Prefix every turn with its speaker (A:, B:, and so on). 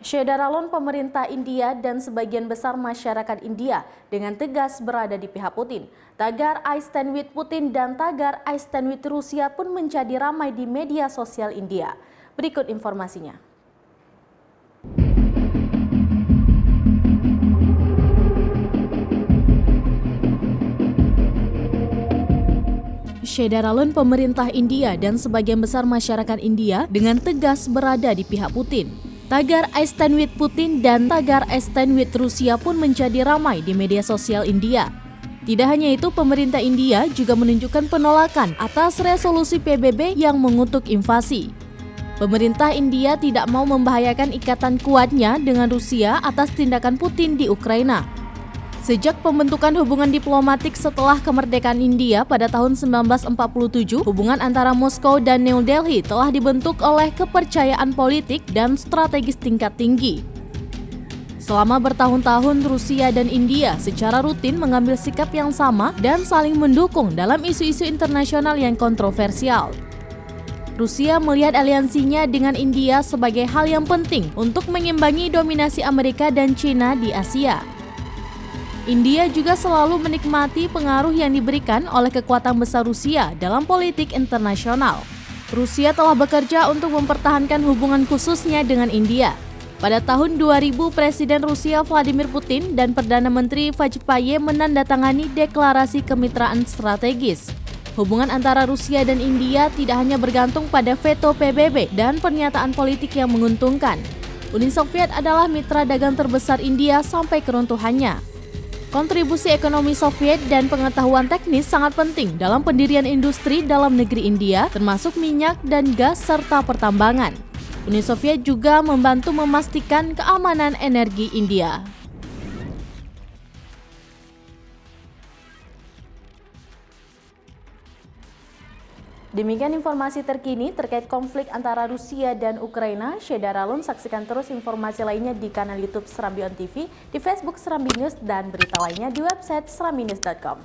A: Syederalon pemerintah India dan sebagian besar masyarakat India dengan tegas berada di pihak Putin. Tagar I Stand With Putin dan tagar I Stand With Rusia pun menjadi ramai di media sosial India. Berikut informasinya. Syederalon pemerintah India dan sebagian besar masyarakat India dengan tegas berada di pihak Putin. Tagar I Stand With Putin dan tagar I Stand With Rusia pun menjadi ramai di media sosial India. Tidak hanya itu, pemerintah India juga menunjukkan penolakan atas resolusi PBB yang mengutuk invasi. Pemerintah India tidak mau membahayakan ikatan kuatnya dengan Rusia atas tindakan Putin di Ukraina. Sejak pembentukan hubungan diplomatik setelah kemerdekaan India pada tahun 1947, hubungan antara Moskow dan New Delhi telah dibentuk oleh kepercayaan politik dan strategis tingkat tinggi. Selama bertahun-tahun, Rusia dan India secara rutin mengambil sikap yang sama dan saling mendukung dalam isu-isu internasional yang kontroversial. Rusia melihat aliansinya dengan India sebagai hal yang penting untuk mengimbangi dominasi Amerika dan China di Asia. India juga selalu menikmati pengaruh yang diberikan oleh kekuatan besar Rusia dalam politik internasional. Rusia telah bekerja untuk mempertahankan hubungan khususnya dengan India. Pada tahun 2000, Presiden Rusia Vladimir Putin dan Perdana Menteri Vajpayee menandatangani deklarasi kemitraan strategis. Hubungan antara Rusia dan India tidak hanya bergantung pada veto PBB dan pernyataan politik yang menguntungkan. Uni Soviet adalah mitra dagang terbesar India sampai keruntuhannya. Kontribusi ekonomi Soviet dan pengetahuan teknis sangat penting dalam pendirian industri dalam negeri India, termasuk minyak dan gas serta pertambangan. Uni Soviet juga membantu memastikan keamanan energi India. Demikian informasi terkini terkait konflik antara Rusia dan Ukraina. Syederalon, saksikan terus informasi lainnya di kanal YouTube Serambi On TV, di Facebook Serambi News, dan berita lainnya di website serambinews.com.